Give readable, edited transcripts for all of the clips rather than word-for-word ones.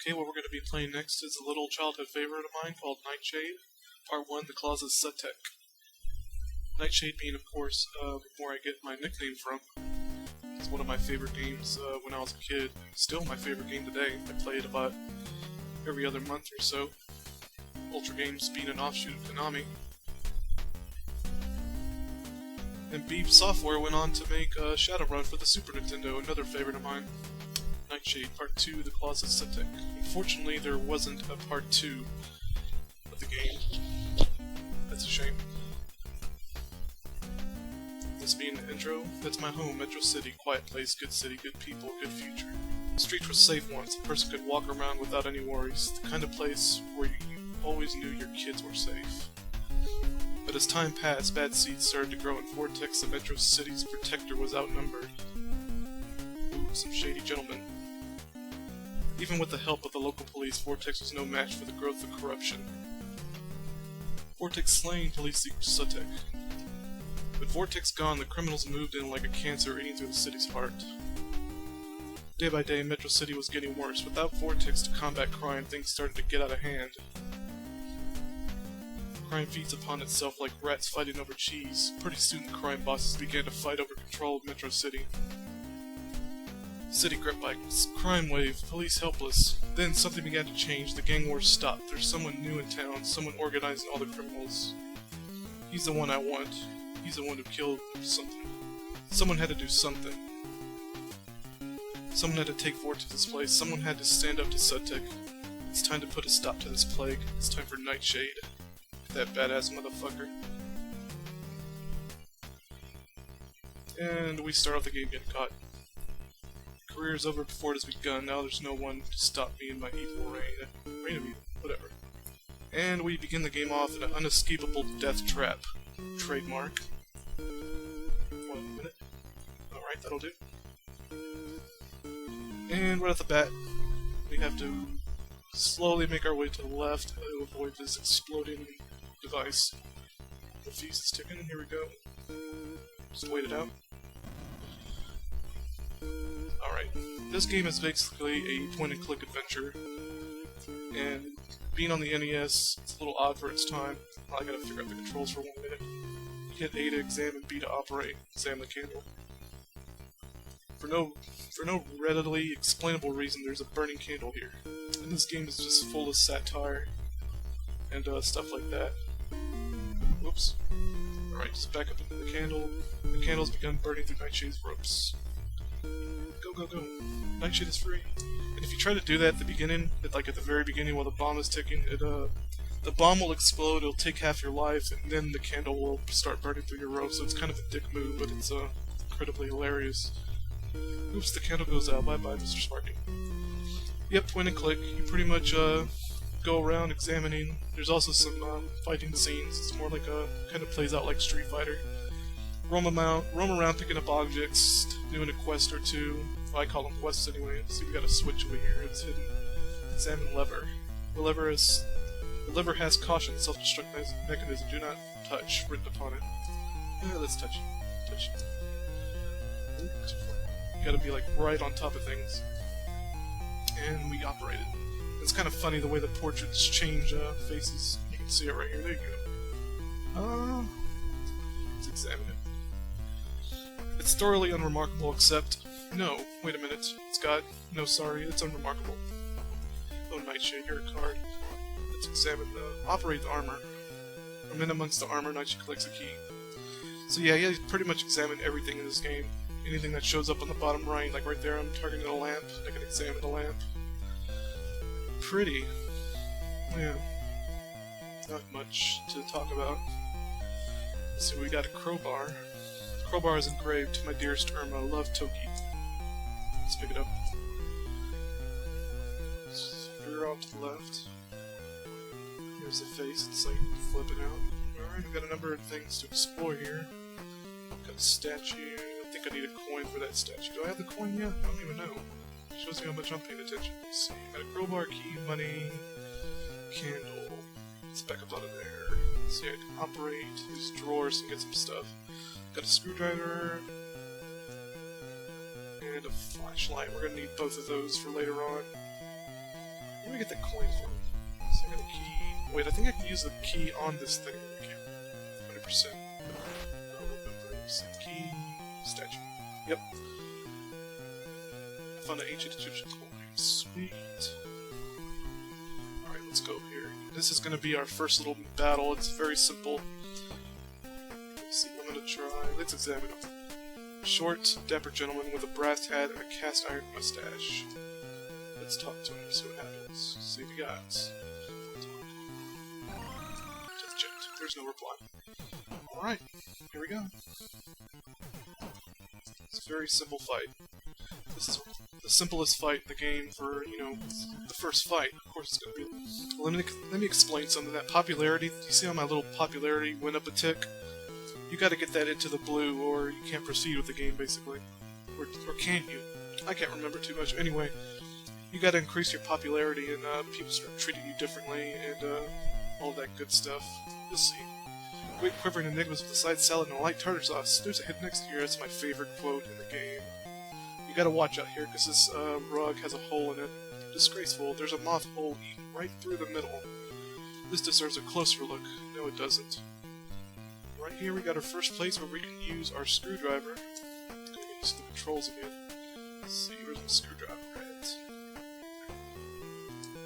Okay, what we're going to be playing next is a little childhood favorite of mine called Nightshade. Part 1, The Claws of Sutek. Nightshade being, of course, where I get my nickname from. It's one of my favorite games when I was a kid. Still my favorite game today. I play it about every other month or so. Ultra Games being an offshoot of Konami. And Beep Software went on to make Shadowrun for the Super Nintendo, another favorite of mine. Nightshade, Part 2, The Claws of Sutek. Unfortunately, there wasn't a Part 2 of the game. That's a shame. This being the intro, that's my home, Metro City, quiet place, good city, good people, good future. The streets were safe once, a person could walk around without any worries, the kind of place where you always knew your kids were safe. But as time passed, bad seeds started to grow in Vortex, and Metro City's protector was outnumbered. Ooh, some shady gentlemen. Even with the help of the local police, Vortex was no match for the growth of corruption. Vortex slain, police seek Sutek. With Vortex gone, the criminals moved in like a cancer eating through the city's heart. Day by day, Metro City was getting worse. Without Vortex to combat crime, things started to get out of hand. Crime feeds upon itself like rats fighting over cheese. Pretty soon the crime bosses began to fight over control of Metro City. City gripped by crime wave, police helpless. Then something began to change, the gang wars stopped. There's someone new in town, someone organizing all the criminals. He's the one I want. He's the one who killed something. Someone had to do something. Someone had to take Vortex's place. Someone had to stand up to Sutek. It's time to put a stop to this plague. It's time for Nightshade. That badass motherfucker. And we start off the game getting caught. Career is over before it has begun. Now there's no one to stop me in my evil reign. Reign of evil. Whatever. And we begin the game off in an unescapable death trap. Trademark. 1 minute. Alright, that'll do. And right off the bat, we have to slowly make our way to the left to avoid this exploding device. The fuse is ticking, here we go. Just wait it out. Alright, this game is basically a point-and-click adventure, and being on the NES, it's a little odd for its time. I gotta figure out the controls for 1 minute. Hit A to examine, B to operate, examine the candle. For no readily explainable reason, there's a burning candle here. And this game is just full of satire and stuff like that. Whoops. Alright, just back up into the candle. The candle's begun burning through Nightshade's ropes. Go, go, go. Nightshade is free. And if you try to do that at the beginning, like at the very beginning while the bomb is ticking, the bomb will explode, it'll take half your life, and then the candle will start burning through your ropes, so it's kind of a dick move, but it's incredibly hilarious. Oops, the candle goes out. Bye-bye, Mr. Sparky. Yep, point and click. You pretty much go around examining. There's also some fighting scenes. It's more like kind of plays out like Street Fighter. Roam around picking up objects, doing a quest or two. Well, I call them quests anyway. See, we got a switch over here. It's hidden. Examine lever. The lever has caution, self-destruct mechanism. Do not touch. Written upon it. Let's touch it. Touch it. You gotta be like right on top of things. And we operate it. It's kind of funny the way the portraits change faces. You can see it right here. There you go. Let's examine it. It's thoroughly unremarkable, except... No, wait a minute. It's got... No, sorry, it's unremarkable. Oh, Nightshade, you're a card. Let's examine the... Operate the armor. From in amongst the armor, Nightshade collects a key. So yeah, you pretty much examine everything in this game. Anything that shows up on the bottom right, like right there, I'm targeting a lamp. I can examine the lamp. Pretty. Yeah. Not much to talk about. Let's see, we got a crowbar. The crowbar is engraved to my dearest Irma. Love, Toki. Let's pick it up. Veer off to the left. Here's the face. It's like flipping out. Alright, we've got a number of things to explore here. Got a statue. I think I need a coin for that statue. Do I have the coin yet? I don't even know. It shows me how much I'm paying attention. Let's see. Got a crowbar, key, money, candle. Let's back up out of there. Let's see, I can operate these drawers and get some stuff. Got a screwdriver. And a flashlight. We're gonna need both of those for later on. me get that coin from? So I got a key. Wait, I think I can use the key on this thing. I can't. 100%. Key. Statue. Yep. I found an ancient Egyptian coin. Sweet. Alright, let's go here. This is going to be our first little battle. It's very simple. Let's see, I'm going to try. Let's examine him. Short, dapper gentleman with a brass hat and a cast iron mustache. Let's talk to him, see what happens. See if he got us. Death jet. There's no reply. Alright, here we go. It's a very simple fight. This is the simplest fight in the game for, you know, the first fight. Of course it's going to be... Well, let me explain something. That popularity, you see how my little popularity went up a tick? You gotta get that into the blue, or you can't proceed with the game, basically. Or can you? I can't remember too much. Anyway, you gotta increase your popularity, and people start treating you differently, and all that good stuff. You'll see. Great quivering enigmas with a side salad and a light tartar sauce. There's a hit next year. That's my favorite quote in the game. You gotta watch out here, because this rug has a hole in it. Disgraceful. There's a moth hole eaten right through the middle. This deserves a closer look. No, it doesn't. Right here we got our first place where we can use our screwdriver. I'm gonna use the controls again. Let's see, where's my screwdriver at?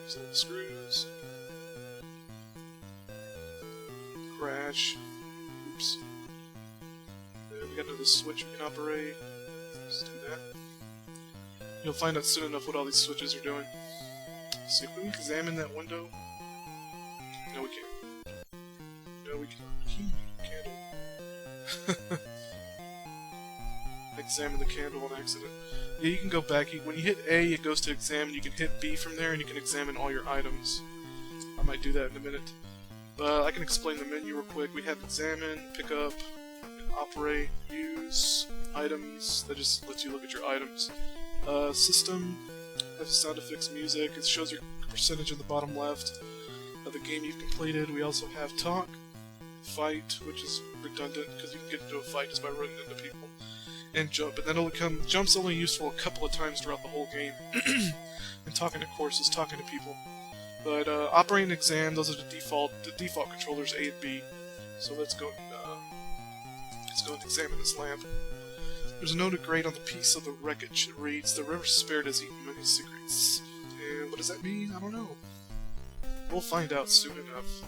There's all the screws. Crash. Oops. And we got another switch we can operate. Let's do that. You'll find out soon enough what all these switches are doing. Let's see, can we examine that window? No, we can't. No, we cannot. Examine the candle on accident. Yeah, you can go back. When you hit A, it goes to examine. You can hit B from there, and you can examine all your items. I might do that in a minute. But I can explain the menu real quick. We have examine, pick up, operate, use, items. That just lets you look at your items. System has sound effects, music. It shows your percentage in the bottom left of the game you've completed. We also have talk. Fight, which is redundant because you can get into a fight just by running into people, and jump. And then it'll become jump's only useful a couple of times throughout the whole game. And talking, of course, is talking to people. But operate and exam, those are the default controllers, A and B. So let's go and examine this lamp. There's a note engraved on the piece of the wreckage. It reads, "The river spirit has eaten many secrets." And what does that mean? I don't know. We'll find out soon enough.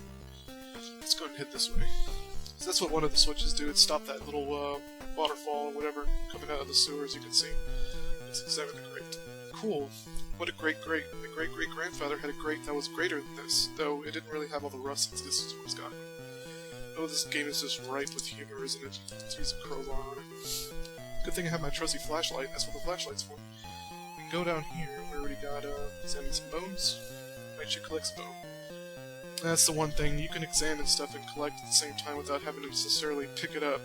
Let's go and head this way. So that's what one of the switches do. It stopped that little waterfall or whatever coming out of the sewer, as you can see. Let's examine the grate. Cool. What a great grate. My great-great-grandfather had a grate that was greater than this, though it didn't really have all the rust that this one's got. Oh, this game is just ripe with humor, isn't it? Let's use a crowbar on it. Good thing I have my trusty flashlight. That's what the flashlight's for. We can go down here. We already got, examine some bones. Nightshade collects bone. That's the one thing, you can examine stuff and collect at the same time without having to necessarily pick it up.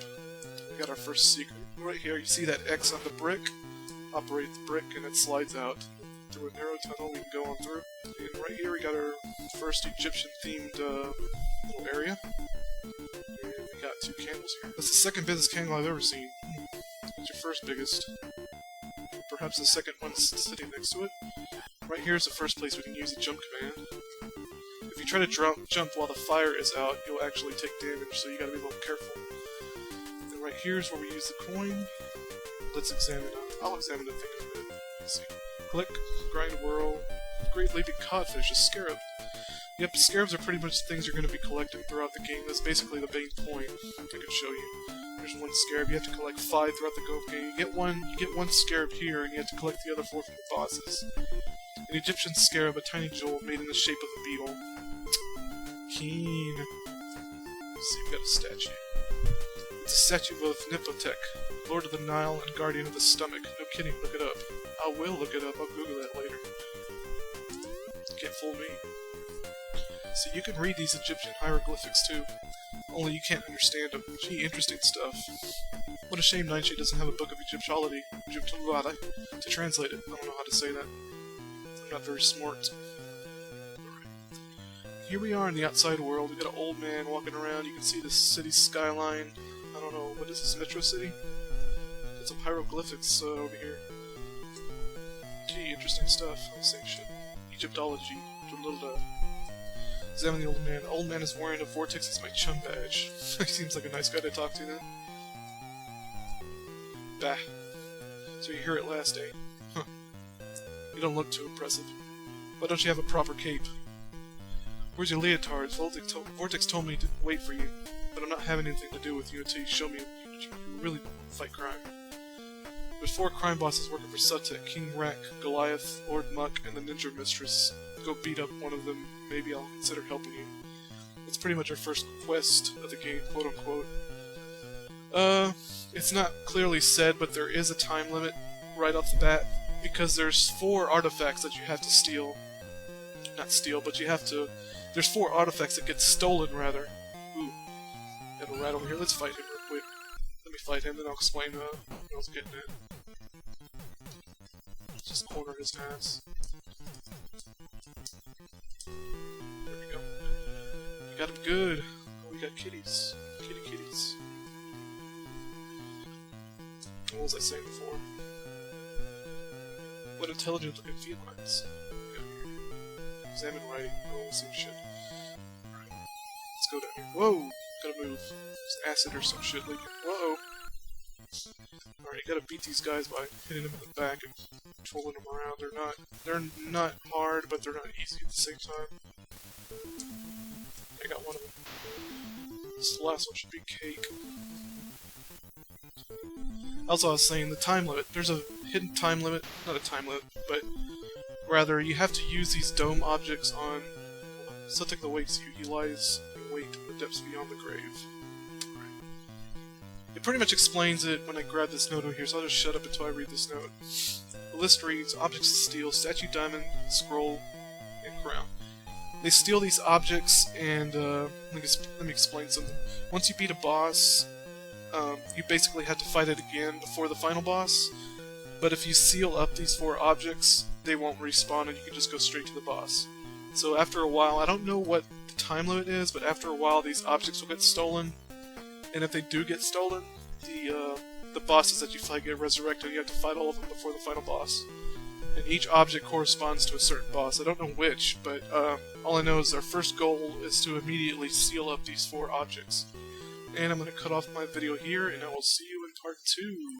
We got our first secret. Right here, you see that X on the brick? Operate the brick and it slides out. Through a narrow tunnel we can go on through. And right here we got our first Egyptian-themed little area. And we got 2 candles here. That's the second biggest candle I've ever seen. What's your first biggest? Perhaps the second one's sitting next to it. Right here is the first place we can use the jump command. If you try to jump while the fire is out, you'll actually take damage, so you gotta be a little careful. And right here is where we use the coin. Let's examine it. I'll examine the thing in a minute. Let's see. Click, grind, whirl. Great leaping codfish, a scarab. Yep, scarabs are pretty much the things you're going to be collecting throughout the game. That's basically the main point I can show you. There's 1 scarab, you have to collect 5 throughout the game. You get one scarab here, and you have to collect the other 4 from the bosses. An Egyptian scarab, a tiny jewel made in the shape of a beetle. Keen. Let's see, we got a statue. It's a statue of Nipotech, Lord of the Nile and Guardian of the Stomach. No kidding, look it up. I will look it up, I'll Google that later. Can't fool me. See, you can read these Egyptian hieroglyphics too, only you can't understand them. Gee, interesting stuff. What a shame Nightshade doesn't have a book of Egyptology to translate it. I don't know how to say that. I'm not very smart. Here we are in the outside world. We got an old man walking around. You can see the city skyline. I don't know, what is this, Metro City? Got some hieroglyphics over here. Gee, interesting stuff. Same shit. Egyptology. Examine the old man. The old man is wearing a Vortex as my chum badge. He seems like a nice guy to talk to then. Bah. So you're here at last, eh? Huh. You don't look too impressive. Why don't you have a proper cape? Where's your leotards? Vortex told me to wait for you, but I'm not having anything to do with you until you show me you really fight crime. There's 4 crime bosses working for Sutek: King Rak, Goliath, Lord Muck, and the Ninja Mistress. Go beat up one of them, maybe I'll consider helping you. It's pretty much our first quest of the game, quote unquote. It's not clearly said, but there is a time limit right off the bat, because there's 4 artifacts that you have to steal. Not steal, but you have to... There's 4 artifacts that get stolen, rather. Ooh. Got a rat over here. Let's fight him real quick. Let me fight him, then I'll explain what I was getting at. Just corner his ass. There we go. We got him good. Oh, we got kitties. Kitties. What was I saying before? What intelligent looking felines. Examine writing. Oh, same shit. Alright. Let's go down here. Whoa! Gotta move. There's acid or some shit leaking. Whoa! Alright, you gotta beat these guys by hitting them in the back and twirling them around. They're not hard, but they're not easy at the same time. I got one of them. This last one should be cake. Also, I was saying the time limit. There's a hidden time limit. Not a time limit, but rather you have to use these dome objects on Sutek awaits you. He lies in wait in the depths beyond the grave. Right. It pretty much explains it when I grab this note over here, so I'll just shut up until I read this note. The list reads: objects to steal, statue, diamond, scroll, and crown. They steal these objects, and let me explain something. Once you beat a boss, you basically have to fight it again before the final boss. But if you seal up these 4 objects, they won't respawn and you can just go straight to the boss. So after a while, I don't know what the time limit is, but after a while these objects will get stolen. And if they do get stolen, the bosses that you fight get resurrected and you have to fight all of them before the final boss. And each object corresponds to a certain boss. I don't know which, but all I know is our first goal is to immediately seal up these 4 objects. And I'm going to cut off my video here, and I will see you in part 2.